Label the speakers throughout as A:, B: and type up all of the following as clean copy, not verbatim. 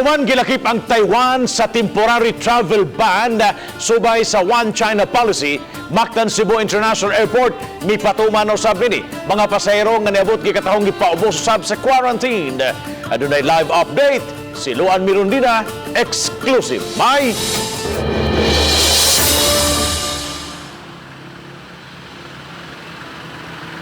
A: Human gilakip ang Taiwan sa temporary travel ban subay sa One China policy. Mactan Cebu International Airport mipatuman usab nini mga pasahero nga niabot gikatahong gipaubos usab sa quarantine. Adunay live update si Luan Mirundina, exclusive. May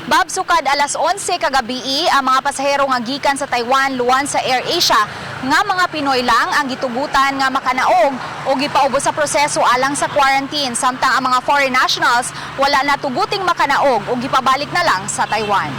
B: Bab, sukad alas 11 kagabi ang mga pasahero nga gikan sa Taiwan luwan sa AirAsia nga mga Pinoy lang ang gitugutan nga makanaog o gipaubos sa proseso alang sa quarantine, samtang ang mga foreign nationals wala na tuguting makanaog o gipabalik na lang sa Taiwan.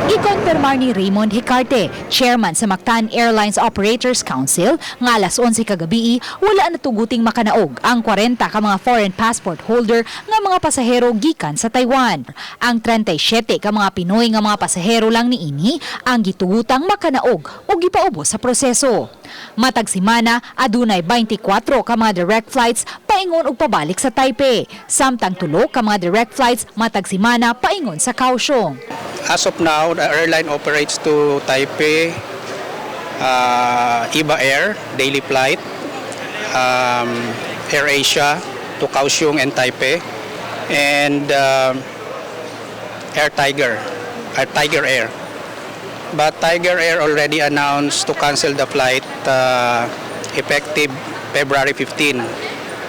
C: Ikonfirmar ni Raymond Hicarte, chairman sa Mactan Airlines Operators Council, nga alas 11 kagabi wala na tuguting makanaog ang 40 ka mga foreign passport holder nga mga pasahero gikan sa Taiwan. Ang 37 ka mga Pinoy nga mga pasahero lang niini ang gitugutang makanaog o gipaubos sa proseso. Matag simana, adunay 24 ka mga direct flights paingon og pabalik sa Taipei, samtang 3 ka mga direct flights matag simana paingon sa Kaohsiung.
D: As of now, the airline operates to Taipei, Iba Air, daily flight, AirAsia to Kaohsiung and Taipei, and Air Tiger Air. But Tiger Air already announced to cancel the flight effective February 15.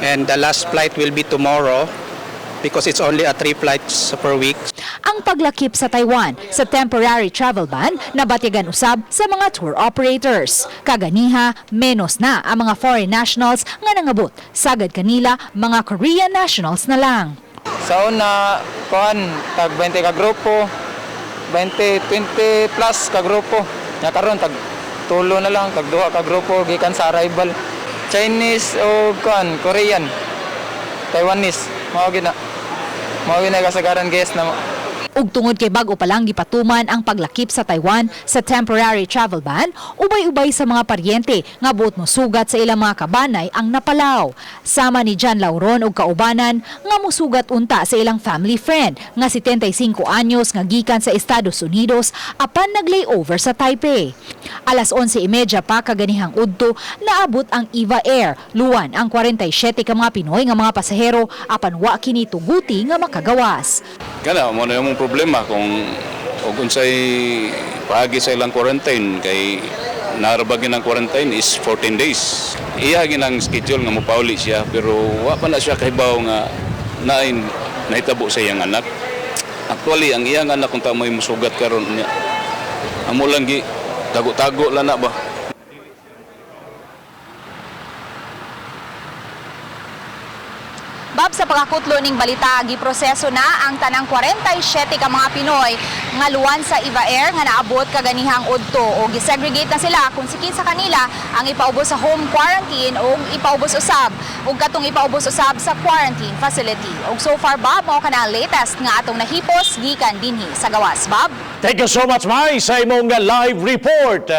D: And the last flight will be tomorrow because it's only 3 flights per week.
C: Ang paglakip sa Taiwan sa temporary travel ban nabatigan usab sa mga tour operators. Kaganiha, menos na ang mga foreign nationals nga nangabot. Sagad kanila, mga Korean nationals na lang.
E: Sa una, tag 20 ka grupo, 20 plus ka grupo. Nya karon tag tulo na lang, tag 2 ka grupo gikan sa arrival. Chinese o Korean, Taiwanese, mao gina kasagaran guest na mo.
C: Ug tungod kay bag-o pa lang gipatuman ang paglakip sa Taiwan sa temporary travel ban, ubay-ubay sa mga paryente nga buot mo sugat sa ilang mga kabanay ang napalaw. Sama ni John Lauron og kaubanan nga mosugat unta sa ilang family friend nga 75 anyos nga gikan sa Estados Unidos apan nag-layover sa Taipei. Alas 11:30 pa kaganihang udto naabot ang Iva Air. Luwan ang 47 ka mga Pinoy nga mga pasahero apan wa kini tuguti nga makagawas.
F: Kana mo na yung problema kung unsay paagi sa ilang quarantine kay narabagin ang quarantine is 14 days. Iya ginang schedule nga mopauli siya pero wa pa na siya kahibaw nga nahitabo sa iyang anak. Actually ang iyang anak kung tamoy musugat karon niya. Amo lang gi tago-tago lang na ba.
B: Bab, sa pagkakutlo ning balita, giproseso na ang tanang 47 ka mga Pinoy nga luwan sa Iva Air nga naabot kaganihang udto o gisegregate na sila kung sikit sa kanila ang ipaubos sa home quarantine o ipaubos usab ug katong ipaubos usab sa quarantine facility. Og so far, Bob, mao kana ang latest nga atong nahipos gikan dinhi sa gawas. Bob,
A: thank you so much, May, sa imong live report.